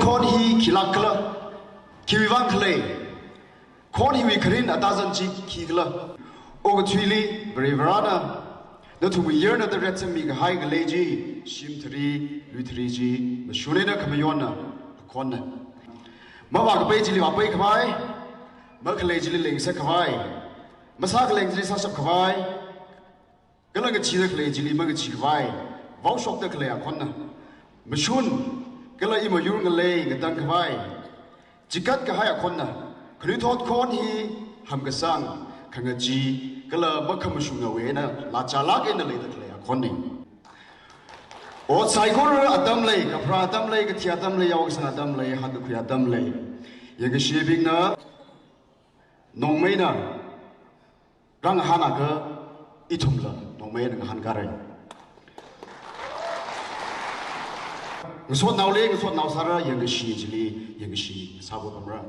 con hi khilak kala kiwang khle con hi wi kharin atazan chi khigla og thwili brevarana no thu year na the red mi ga hai ga leji shim thri lu thri ji mashune na khamayona kon na ma ba ga pe ji li ba pe khwai ma khle ji li leng sa khwai ma sa ga leng ji sa sap khwai ga la ga chi da khle ji li ma ga chi khwai vau shok da khle a kon na mashun ga la i ma yur ga le ga dan khwai jikat ga hai a kon na khri thot kon hi ham ga sang khanga ji ga la ma kham shu na we na la cha la ke na le da khle a kon ni o sai ko ra adam le ka pra adam le ka thi adam le yaw sa adam le ha du khya adam le ye ga shi big na nong mai na rang ha na ga i thum la nong mai na han ga re ngisot naw le ngisot naw sara ye ga shi ji li ye ga shi sa bo kam ra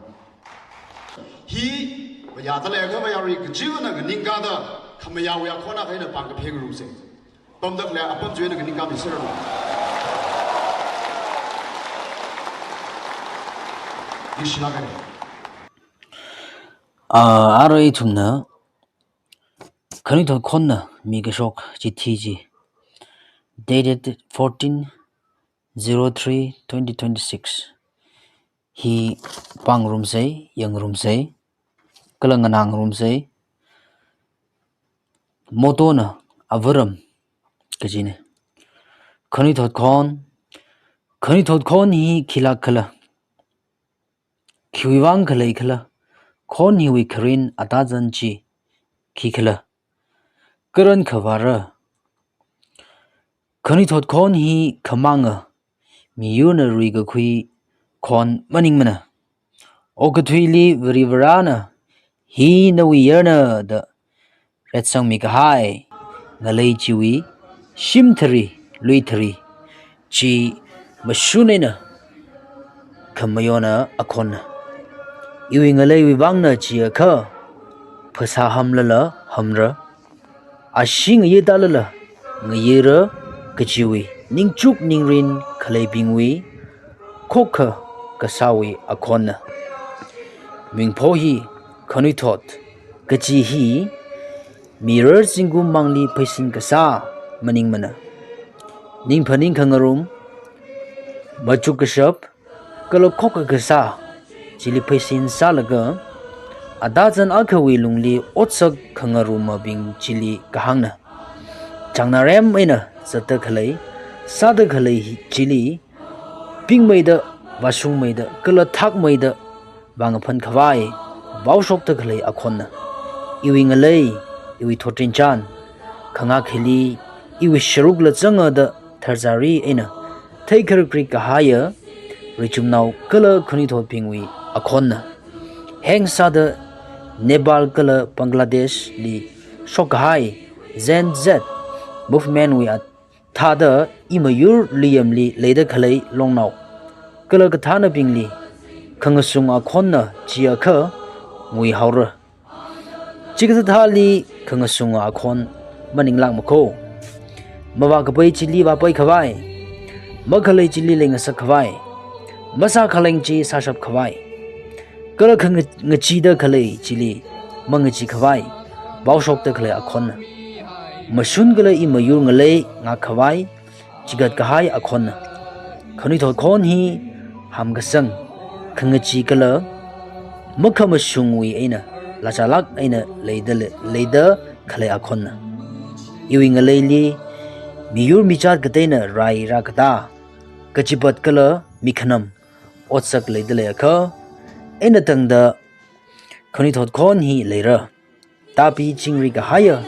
hi ba ya ta le ga ba ya ri ga ji na ga ning ga da kham ya wa kho na kai na pang ga phe ru se pam dak le apam jwe na ga ning ga bi se ra ni shi la ga RA tumna Kanito Konna Migashok GTG dated 14/03/2026 He Pang Rumsay Yang Rumsay Kalanganang Rumsay Motona Avaram Kajine Kanito Kon He Kila Kala Kiwang Kala Kala Kon Hiwi Karin Atazan Chi Kikala Karan Kavara Kanithot Kon Hi Kamanga Miyuna Riga Kui Kon Maningmana Okatwili Riverana Hi Nawiyana the Retsang Mikahai Nalay Chiwi Shimtari Luitari Chi Mashunena Kamayona Akona Iwingalay Wivangna Chiaka Pasa Hamlala Hamra Ashing Yedalala Ngayera Kachiwi Ningchuk Ningrin Kalebingwi Koka Kasawi Akona Mingpohi Kanitot Kachihi Mirror Singum Mangli Paisin Kasa Maningmana Ningpaning Kangarum Machukashap Kalokoka Kasa Chili Paisin Salaga Adazan Akawi Lungli Otsak Kangaruma Bing Chili Kahangna Changnarem Ina Zata Kalay Sada Kalay Chili Ping Maida Vasung Maida Kala Thak Maida Bangapan Kawai Baushok Ta Kalay Akona Iwi Ngalay Iwi Thotrinchan Kanga Khili Iwi Sharukla Zanga da Tharzari Ina Taikar Krik Kahaya Richumnau Kala Kunithot Pingwi Akona Heng Sada Nepal Kala Bangladesh Li Shokhai Zen Z Movement we at Tada Imayur Liam Li Leda Kalay Longnau Kala Katana Bingli Kangasung Akona Chiaka Mui Haura Chikatali Kangasung Akon Maning Lang Mako Mawakabai Chili Wapai Kawai Makalay Chili Lingasa Kawai Masa Kaleng Chi Sashap Kawai Kala Ngachida Kalay Chili Mangachi Kawai Baushok the Kalay Akona Mashun Gala Imayur Ngalay Ngakawai Chigat Kahai Akona Kanito Kon Hi Hamgasang Kangachi Kala Makamashungwi Aina Lachalak Aina Leda Kalay Akona Iwi Ngalay Li Miyur Michat Katena Rai Rakata Kachipat Kala Mikhanam Otsak Ledaleaka Aina Tangda Kanithot Kon Hi Lera Tapi Chingri Kahaya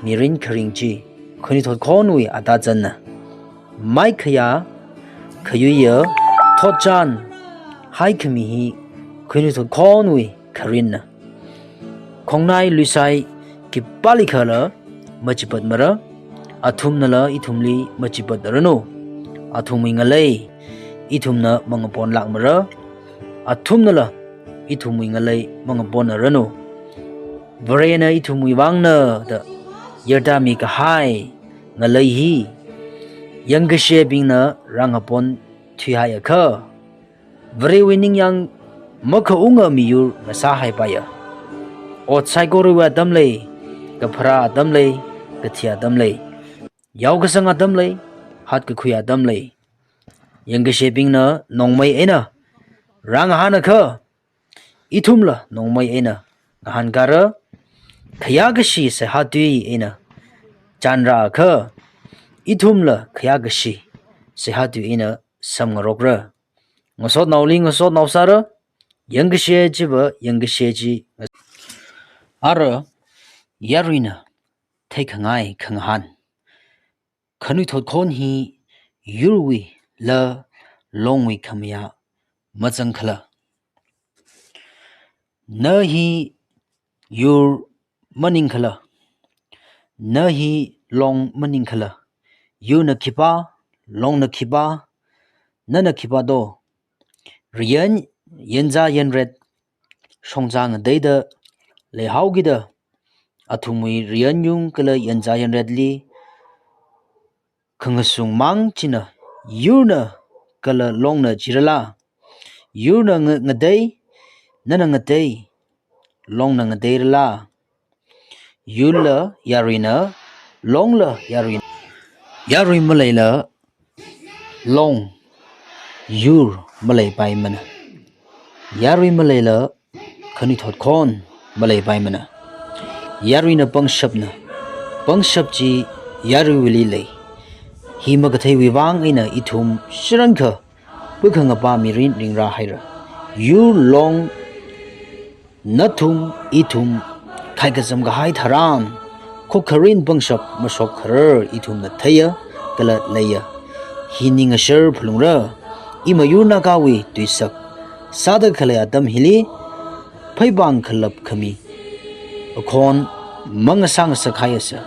Mirin Karingchi Kanithot Konwi Atazana Maikaya Kayuya Thotchan Haikamihi Kanithot Konwi Karina Kongnai Lusai Kipalikala Machipat Mara Athumnala Itumli Machipat Rano Athumingalay Itumna Mangapon Lakmara Athumnala Itumingalay Mangapon Rano Varena Itumiwangna the Yerdami Kahai Ngalayhi Yangashe Bingna Rangapon Tuyayaka very winning yang makha unga miyur na sa hai pa ya ot sai ko ruwa dam le ka phara dam le ka thia dam le yaw ka sanga dam le hat ka khuya dam le yang ka shaping na nongmai ena rang hana kha ithum la nongmai ena han gara khaya ga shi se ha tui ena chanra kha ithum la khaya ga shi se ha tui ena sam ngorok ra ngosot nauling ngosot nausara yang ka she ji ba yang ka she ji ara yarina thai khangai khanghan khanu thot khon hi yurwi la longwi khamya machang khala na hi yur maning khala na hi long maning khala yu na khipa long na khipa na na khipa do riyan yenza yenret songjang dei da le haugi da athumui riyan yung kala yenza yenret li khangasung mang china yu na kala long na jirala yu na ngadei na na ngadei long na ngadei la yu la yarina long la yarina yari malai la long yur malai pai mana yari malai la khani thot khon malai pai mana yari na pang shap chi yari wili lei hi magathai wiwang ina ithum shirankha bukhanga pa mi rin ringra haira yu long nathum ithum khaigazam ga hai tharam khokharin bangshap masok kharar ithum na thaya kala leya hining ashar phulungra imayuna gawi tuisak sada khala adam hili phaibang khalap khami akhon mangasang sakhayasa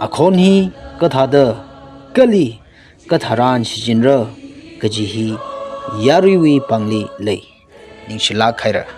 akhon hi kathada kali katharan sijinra kaji hi yariwi pangli lei ningshila khaira